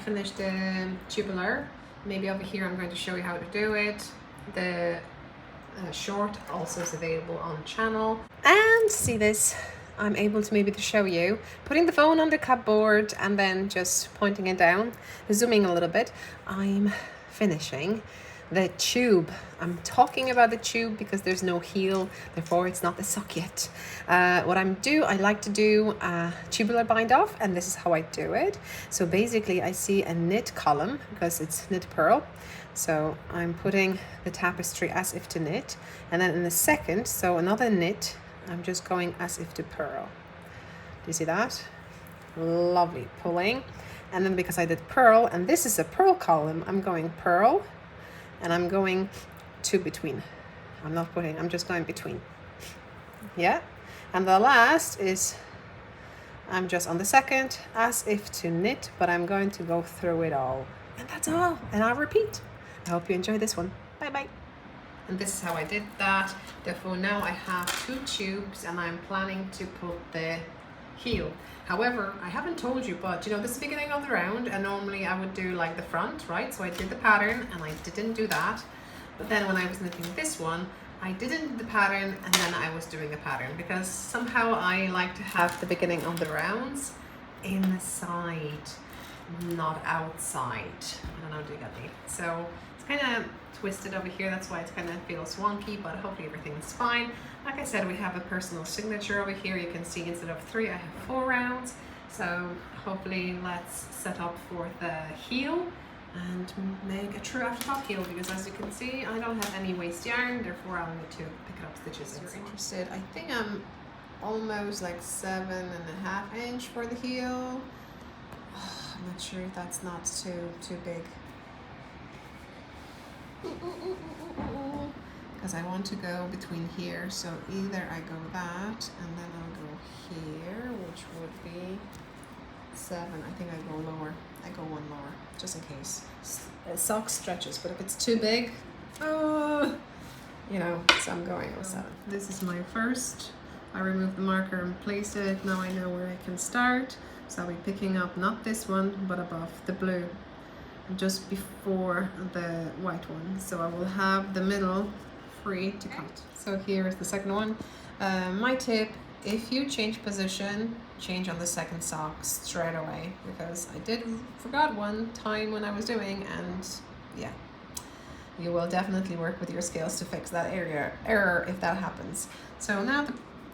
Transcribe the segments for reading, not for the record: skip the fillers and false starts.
finished the tubular. Maybe over here I'm going to show you how to do it. The short also is available on the channel. And see this, I'm able to maybe to show you, putting the phone on the cupboard and then just pointing it down, zooming a little bit. I'm finishing the tube. I'm talking about the tube because there's no heel, therefore it's not the sock yet. I like to do a tubular bind off, and this is how I do it. So basically I see a knit column because it's knit purl. So I'm putting the tapestry as if to knit, and then in a second, so another knit, I'm just going as if to purl. Do you see that? Lovely, pulling. And then because I did purl, and this is a purl column, I'm going purl, and I'm going to between. I'm just going between. Yeah. And the last is, I'm just on the second as if to knit, but I'm going to go through it all. And that's all. And I'll repeat. I hope you enjoy this one. Bye bye. And this is how I did that. Therefore now I have 2 tubes and I'm planning to put the heel. However, I haven't told you, but this is the beginning of the round, and normally I would do like the front, right? So I did the pattern and I didn't do that. But then when I was knitting this one, I didn't do the pattern and then I was doing the pattern because somehow I like to have the beginning of the rounds inside, not outside. I don't know, do you get me? So it's kind of twisted over here, that's why it kind of feels wonky, but hopefully everything's fine. Like I said, we have a personal signature over here. You can see instead of 3 I have 4 rounds, so hopefully let's set up for the heel and make a true afterthought heel, because as you can see I don't have any waste yarn, therefore I'll need to pick up stitches. If you're interested, I think I'm almost like 7.5 inch for the heel. I'm not sure if that's not too big. Because I want to go between here, so either I go that and then I'll go here, which would be 7. I think I go lower. I go 1 lower, just in case. Sock stretches, but if it's too big, so I'm going with 7. This is my first. I removed the marker and placed it. Now I know where I can start. So I'll be picking up not this one, but above the blue, just before the white one. So I will have the middle free to cut. So here is the second one. My tip, if you change position, change on the second sock straight away, because I forgot one time when I was doing, and yeah, you will definitely work with your scales to fix that error if that happens. So now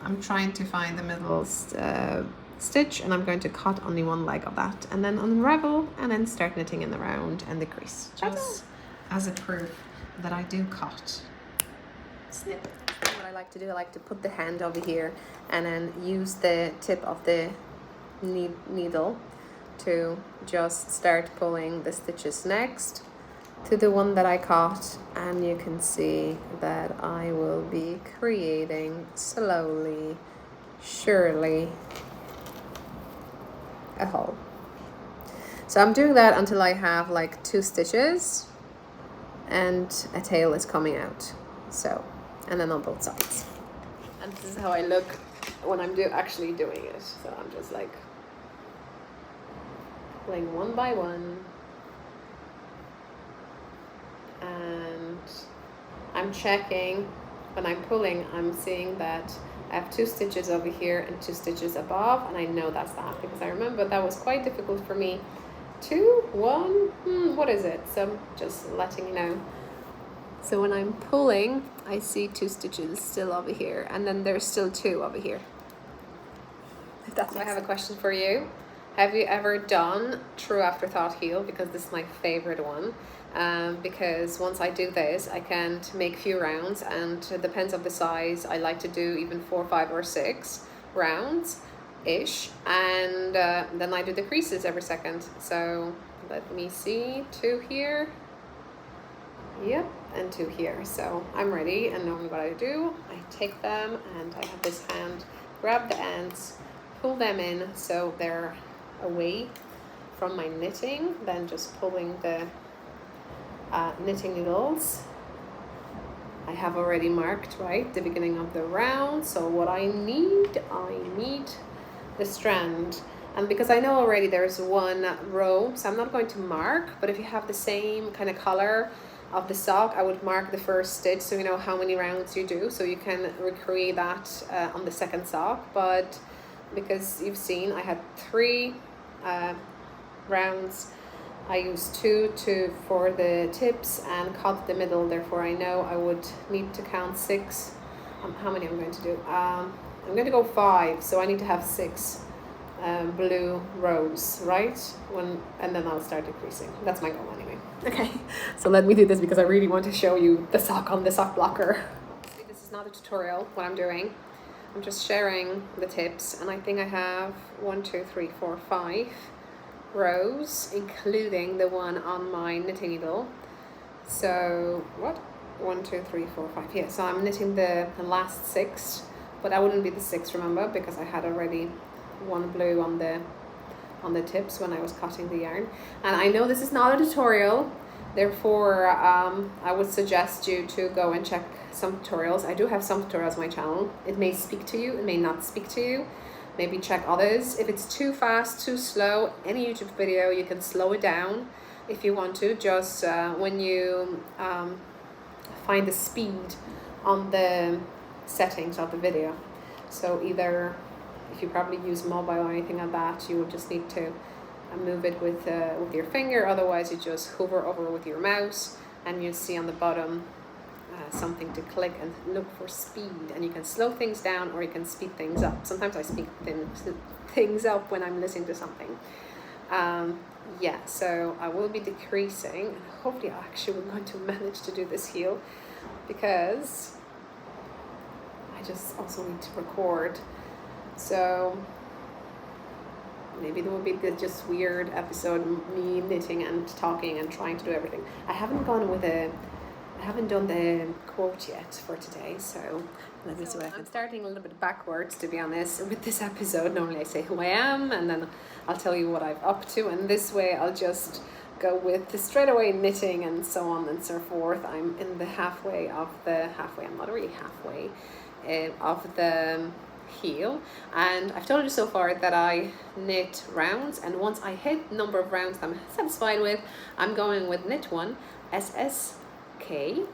I'm trying to find the middle stitch, and I'm going to cut only 1 leg of that and then unravel and then start knitting in the round and the crease, just as a proof that I do cut. Snip. What I like to do, I like to put the hand over here and then use the tip of the needle to just start pulling the stitches next to the one that I cut, and you can see that I will be creating slowly, surely, a hole. So I'm doing that until I have like 2 stitches and a tail is coming out. So, and then on both sides. And this is how I look when I'm actually doing it. So I'm just like pulling 1 by 1, and I'm checking when I'm pulling. I'm seeing that I have 2 stitches over here and 2 stitches above, and I know that's that because I remember that was quite difficult for me. 2, 1, what is it? So I'm just letting you know. So when I'm pulling, I see 2 stitches still over here, and then there's still 2 over here. If that's I have a question for you. Have you ever done true afterthought heel? Because this is my favorite one. Because once I do this, I can make few rounds, and it depends on the size. I like to do even 4, 5, or 6 rounds ish, and then I do the creases every second. So let me see, 2 here, yep, and 2 here. So I'm ready, and knowing what I do, I take them and I have this hand, grab the ends, pull them in so they're away from my knitting, then just pulling the knitting needles. I have already marked, right, the beginning of the round. So what I need the strand, And because I know already there's one row, so I'm not going to mark, but if you have the same kind of color of the sock, I would mark the first stitch so you know how many rounds you do, so you can recreate that on the second sock. But because you've seen I had 3 rounds, I used 2 for the tips and cut the middle, therefore I know I would need to count 6. How many I'm going to do? I'm going to go 5, so I need to have 6 blue rows, right? And then I'll start decreasing. That's my goal anyway. Okay, so let me do this because I really want to show you the sock on the sock blocker. This is not a tutorial, what I'm doing. I'm just sharing the tips, and I think I have 1, 2, 3, 4, 5 rows, including the one on my knitting needle. So what? 1, 2, 3, 4, 5. Yeah, so I'm knitting the last 6, but that wouldn't be the 6, remember, because I had already 1 blue on the tips when I was cutting the yarn. And I know this is not a tutorial, therefore I would suggest you to go and check some tutorials. I do have some tutorials on my channel. It may speak to you, it may not speak to you. Maybe check others. If it's too fast, too slow, any YouTube video, you can slow it down if you want to, just when you find the speed on the settings of the video. So either, if you probably use mobile or anything like that, you will just need to move it with your finger. Otherwise, you just hover over with your mouse, and you see on the bottom something to click and look for speed. And you can slow things down or you can speed things up. Sometimes I speed things up when I'm listening to something. Yeah, so I will be decreasing, and hopefully I actually will going to manage to do this heel, because I just also need to record. So maybe there will be just weird episode, me knitting and talking and trying to do everything. I haven't done the quote yet for today, so let me see what I can. I'm starting a little bit backwards, to be honest, with this episode. Normally I say who I am, and then I'll tell you what I'm up to, and this way I'll just go with the straight away knitting and so on and so forth. I'm in the halfway, I'm not really halfway of the heel, and I've told you so far that I knit rounds, and once I hit number of rounds that I'm satisfied with, I'm going with knit 1 SSK.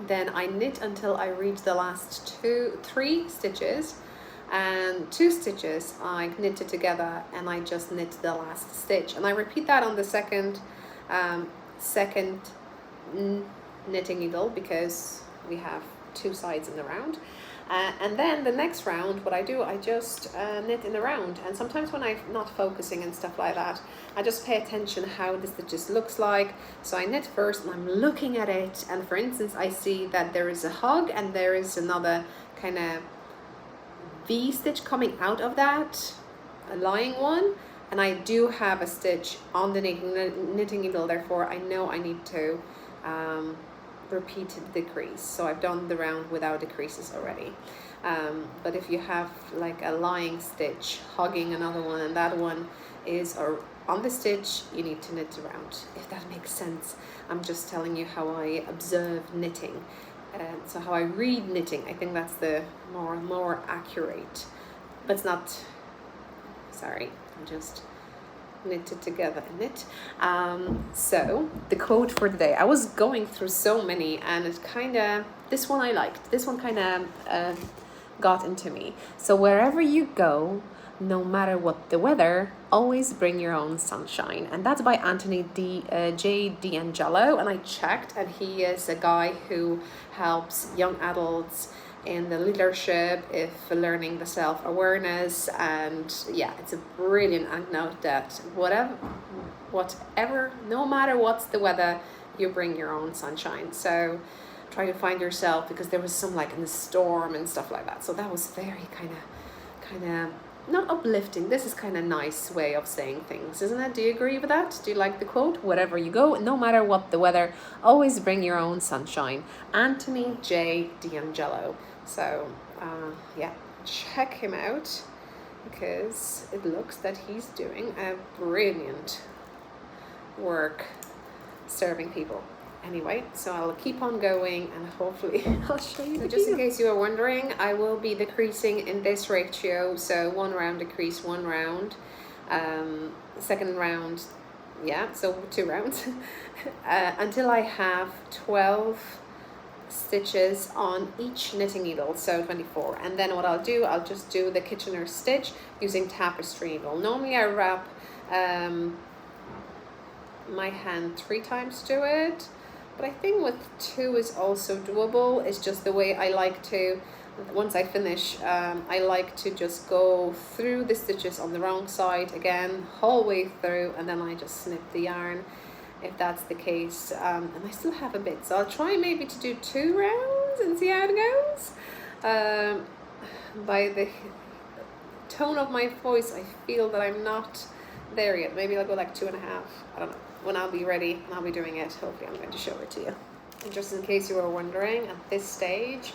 Then I knit until I reach the last 3 stitches, and 2 stitches I knitted together, and I just knit the last stitch, and I repeat that on the second knitting needle, because we have 2 sides in the round. And then the next round, what I do, I just knit in a round. And sometimes when I'm not focusing and stuff like that, I just pay attention how the stitches looks like. So I knit first and I'm looking at it, and for instance I see that there is a hug and there is another kind of V stitch coming out of that, a lying one, and I do have a stitch on the knitting needle, therefore I know I need to repeat the decrease. So I've done the round without decreases already. But if you have like a lying stitch hugging another one, and that one is on the stitch, you need to knit around, if that makes sense. I'm just telling you how I observe knitting, so how I read knitting. I think that's the more accurate, but it's not, sorry, I'm just knitted together and knit. So the quote for the day, I was going through so many, and it kind of, this one I liked, this one kind of got into me. So wherever you go, no matter what the weather, always bring your own sunshine. And that's by Anthony J. D'Angelo, and I checked, and he is a guy who helps young adults in the leadership, if learning the self-awareness, and yeah, it's a brilliant anecdote that whatever, no matter what's the weather, you bring your own sunshine. So try to find yourself, because there was some like in the storm and stuff like that, so that was very kind of not uplifting. This is kind of nice way of saying things, isn't it? Do you agree with that? Do you like the quote? Wherever you go, no matter what the weather, always bring your own sunshine. Anthony J. D'Angelo. So yeah, check him out, because it looks that he's doing a brilliant work serving people. Anyway, so I'll keep on going, and hopefully I'll show you. So just in case you are wondering, I will be decreasing in this ratio. So 1 round decrease, 1 round. Second round, yeah, so 2 rounds, until I have 12 stitches on each knitting needle, so 24. And then what I'll do, I'll just do the Kitchener stitch using tapestry needle. Normally I wrap my hand 3 times to it, but I think with 2 is also doable. It's just the way I like to, once I finish, I like to just go through the stitches on the wrong side again, whole way through, and then I just snip the yarn if that's the case. And I still have a bit, so I'll try maybe to do 2 rounds and see how it goes. By the tone of my voice, I feel that I'm not there yet. Maybe I'll go like 2.5. I don't know. When I'll be ready, I'll be doing it. Hopefully I'm going to show it to you. And just in case you were wondering, at this stage,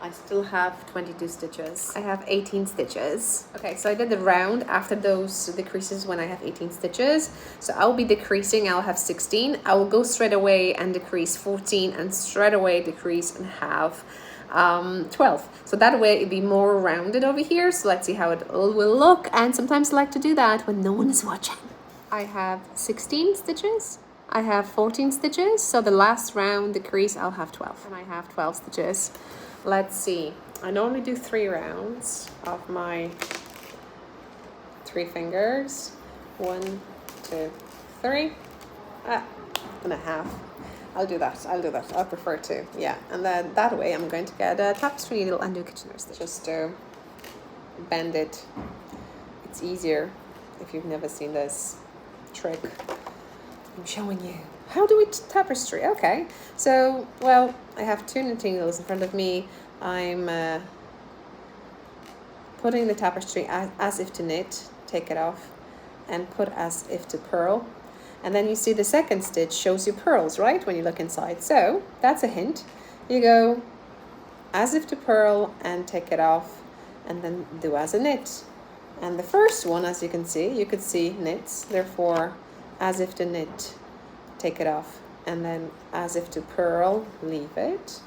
I still have 22 stitches. I have 18 stitches. Okay, so I did the round after those decreases when I have 18 stitches. So I'll be decreasing, I'll have 16. I will go straight away and decrease 14 and straight away decrease and have 12. So that way it'd be more rounded over here. So let's see how it all will look. And sometimes I like to do that when no one is watching. I have 16 stitches. I have 14 stitches. So the last round decrease, I'll have 12. And I have 12 stitches. Let's see. I normally do 3 rounds of my 3 fingers. 1, 2, 3. And a half. I'll do that. I prefer to. Yeah. And then that way I'm going to get a tapestry needle and do Kitchener stitch. Just to bend it. It's easier if you've never seen this trick. I'm showing you. How do we tapestry? Okay. So, well, I have 2 knitting needles in front of me. I'm putting the tapestry as if to knit, take it off, and put as if to purl. And then you see the second stitch shows you purls, right? When you look inside. So that's a hint. You go as if to purl and take it off, and then do as a knit. And the first one, as you could see knits, therefore as if to knit, take it off, and then as if to purl, leave it,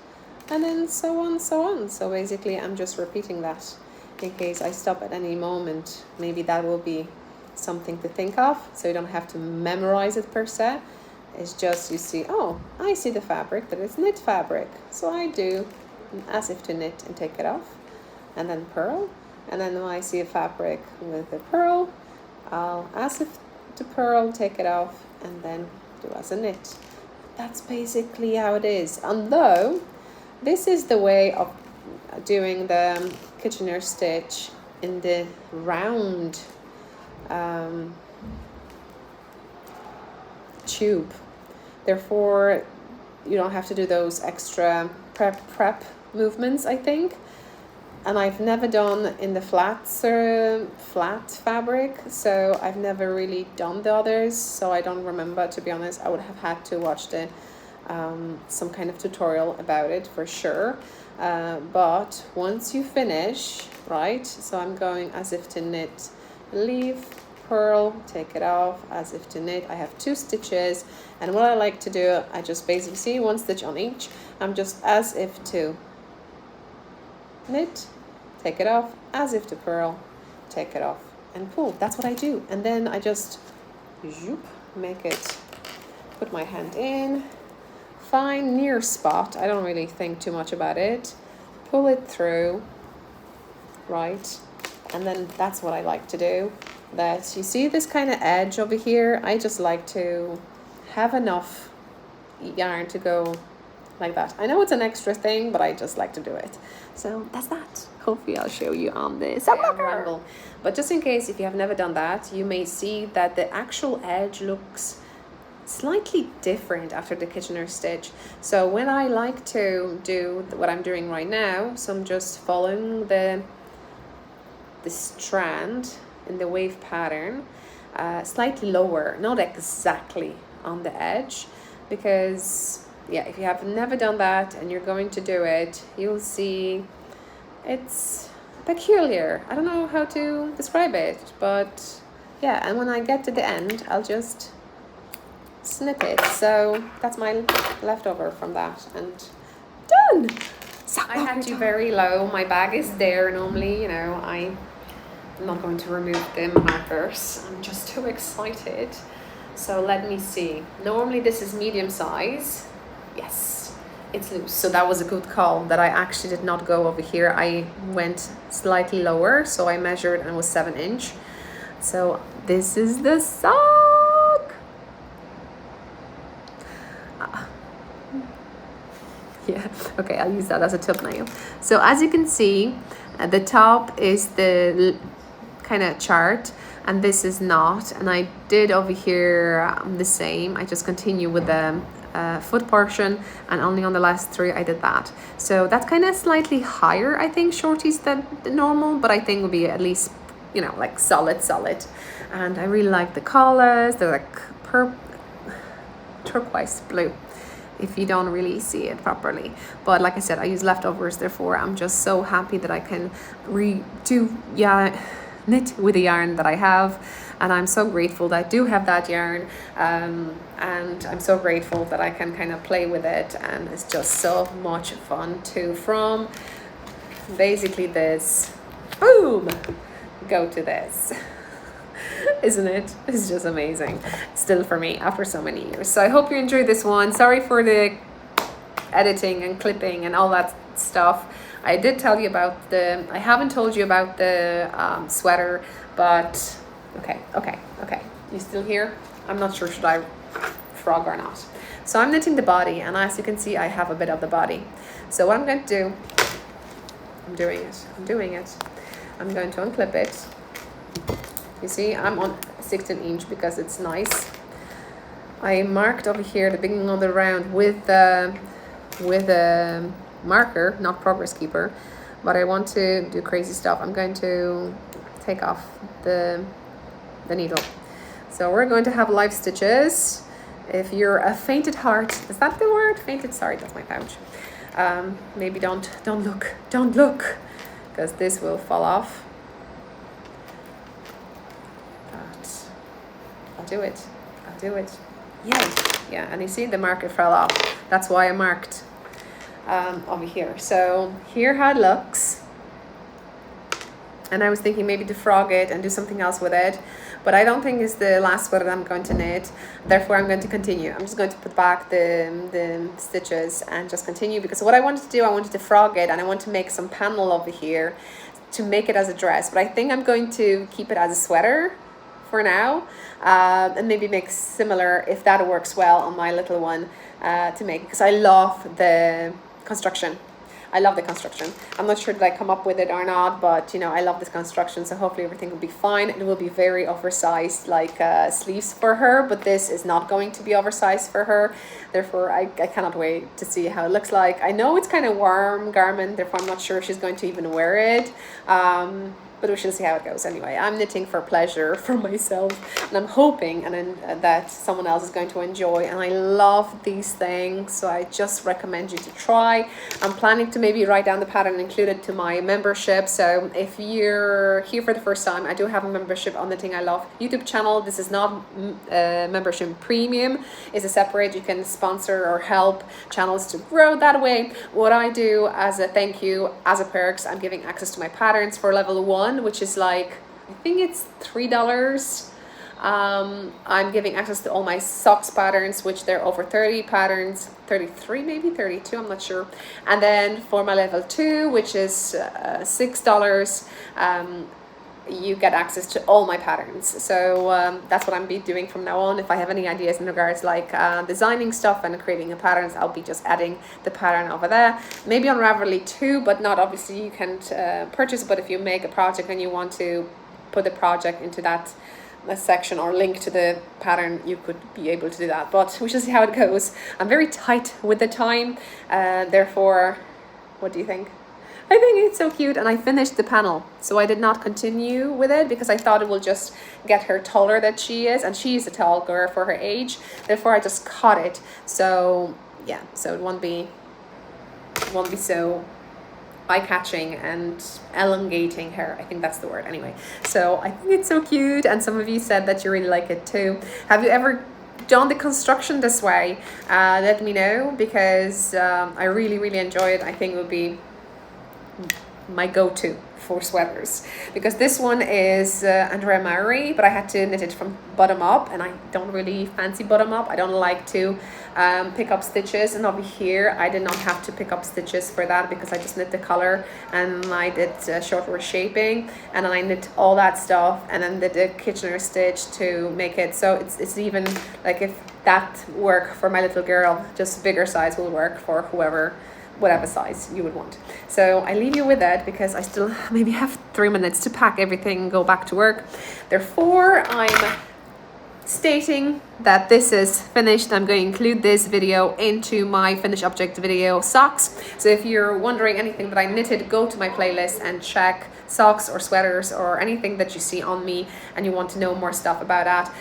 and then so on, so on. So basically I'm just repeating that in case I stop at any moment. Maybe that will be something to think of, so you don't have to memorize it per se. It's just you see, oh, I see the fabric, but it's knit fabric, so I do as if to knit and take it off, and then purl. And then when I see a fabric with a purl, I'll as if to purl, take it off, and then do as a knit. That's basically how it is. Although this is the way of doing the Kitchener stitch in the round tube. Therefore, you don't have to do those extra prep movements, I think. And I've never done in the flat fabric, so I've never really done the others, so I don't remember, to be honest. I would have had to watch the some kind of tutorial about it for sure. But once you finish, right, so I'm going as if to knit, leave, purl, take it off, as if to knit. I have 2 stitches, and what I like to do, I just basically see 1 stitch on each. I'm just as if to knit, take it off, as if to purl, take it off, and pull. That's what I do. And then I just make it, put my hand in, find near spot. I don't really think too much about it. Pull it through, right? And then that's what I like to do. That you see this kind of edge over here, I just like to have enough yarn to go like that. I know it's an extra thing, but I just like to do it. So that's that. Hopefully I'll show you on this ramble. But just in case, if you have never done that, you may see that the actual edge looks slightly different after the Kitchener stitch. So when I like to do what I'm doing right now, so I'm just following the strand in the wave pattern, slightly lower, not exactly on the edge, because yeah, if you have never done that and you're going to do it, you'll see it's peculiar. I don't know how to describe it, but yeah, and when I get to the end, I'll just snip it. So that's my leftover from that, and done. I had you very low. My bag is there normally, you know, I I'm not going to remove the markers. I'm just too excited. So let me see. Normally this is medium size. Yes, it's loose. So that was a good call that I actually did not go over here. I went slightly lower. So I measured and it was 7-inch. So this is the sock. Yeah, okay, I'll use that as a thumbnail. So as you can see, the top is the kind of chart and this is not, and I did over here the same. I just continue with the foot portion, and only on the last 3 I did that. So that's kind of slightly higher, I think, shorties than the normal, but I think will be at least, you know, like solid. And I really like the colors. They're like turquoise blue, if you don't really see it properly. But like I said, I use leftovers, therefore I'm just so happy that I can knit with the yarn that I have, and I'm so grateful that I do have that yarn, and I'm so grateful that I can kind of play with it, and it's just so much fun too. From basically this, boom, go to this. Isn't it? It's just amazing still for me after so many years. So I hope you enjoyed this one. Sorry for the editing and clipping and all that stuff. I did tell you about I haven't told you about the sweater, but okay. You still here? I'm not sure should I frog or not. So I'm knitting the body, and as you can see, I have a bit of the body. So what I'm going to do, I'm doing it. I'm going to unclip it. You see, I'm on 16-inch because it's nice. I marked over here the beginning of the round with a marker, not progress keeper, but I want to do crazy stuff. I'm going to take off the needle. So we're going to have live stitches. If you're a fainted heart, is that the word? Fainted, sorry, that's my pouch. Maybe don't look, because this will fall off. I'll do it. Yeah, and you see the marker fell off. That's why I marked over here. So here how it looks, and I was thinking maybe to frog it and do something else with it, but I don't think it's the last sweater that I'm going to knit. Therefore I'm going to continue. I'm just going to put back the stitches and just continue, because what I wanted to do, I wanted to frog it, and I want to make some panel over here to make it as a dress, but I think I'm going to keep it as a sweater for now, and maybe make similar, if that works well on my little one, to make, because I love the construction. I'm not sure that I come up with it or not, but you know, I love this construction, so hopefully everything will be fine. It will be very oversized, like sleeves for her, but this is not going to be oversized for her. Therefore I cannot wait to see how it looks like. I know it's kind of warm garment, therefore I'm not sure if she's going to even wear it, but we shall see how it goes. Anyway, I'm knitting for pleasure for myself, and I'm hoping that someone else is going to enjoy, and I love these things, so I just recommend you to try. I'm planning to maybe write down the pattern and include it to my membership. So if you're here for the first time, I do have a membership on the knittingILove YouTube channel. This is not membership premium. It's a separate, you can sponsor or help channels to grow that way. What I do as a thank you, as a perks, I'm giving access to my patterns for level 1, which is like, I think it's $3. I'm giving access to all my socks patterns, which they're over 30 patterns, 33 maybe, 32, I'm not sure. And then for my level 2, which is $6, you get access to all my patterns. So that's what I'm be doing from now on. If I have any ideas in regards like designing stuff and creating a patterns, I'll be just adding the pattern over there. Maybe on Ravelry too, but not obviously you can't purchase. But if you make a project and you want to put the project into that section or link to the pattern, you could be able to do that. But we shall see how it goes. I'm very tight with the time, therefore, what do you think? I think it's so cute, and I finished the panel, so I did not continue with it because I thought it will just get her taller that she is, and she is a tall girl for her age. Therefore I just cut it, so yeah, so it won't be so eye-catching and elongating her. I think that's the word anyway. So I think it's so cute, and some of you said that you really like it too. Have you ever done the construction this way? Let me know, because I really enjoy it. I think it would be my go-to for sweaters, because this one is Andrea Maury, but I had to knit it from bottom up, and I don't really fancy bottom up. I don't like to pick up stitches, and over here I did not have to pick up stitches for that because I just knit the color and I did shorter shaping, and then I knit all that stuff and then did a Kitchener stitch to make it so it's even like, if that work for my little girl, just bigger size will work for whatever size you would want. So I leave you with that because I still maybe have 3 minutes to pack everything and go back to work. Therefore, I'm stating that this is finished. I'm going to include this video into my finished object video, socks. So if you're wondering anything that I knitted, go to my playlist and check socks or sweaters or anything that you see on me and you want to know more stuff about that.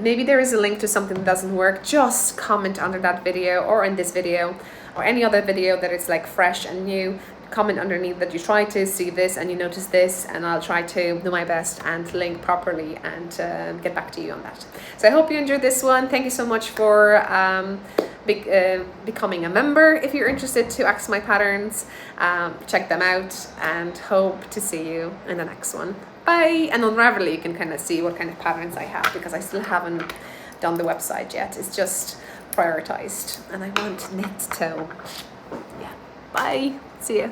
Maybe there is a link to something that doesn't work. Just comment under that video or in this video or any other video that is like fresh and new. Comment underneath that you try to see this and you notice this, and I'll try to do my best and link properly and get back to you on that. So I hope you enjoyed this one. Thank you so much for becoming a member. If you're interested to access my patterns, check them out, and hope to see you in the next one. Bye. And on Ravelry you can kind of see what kind of patterns I have, because I still haven't done the website yet. It's just prioritized, and I want knit toe. Yeah. Bye. See ya.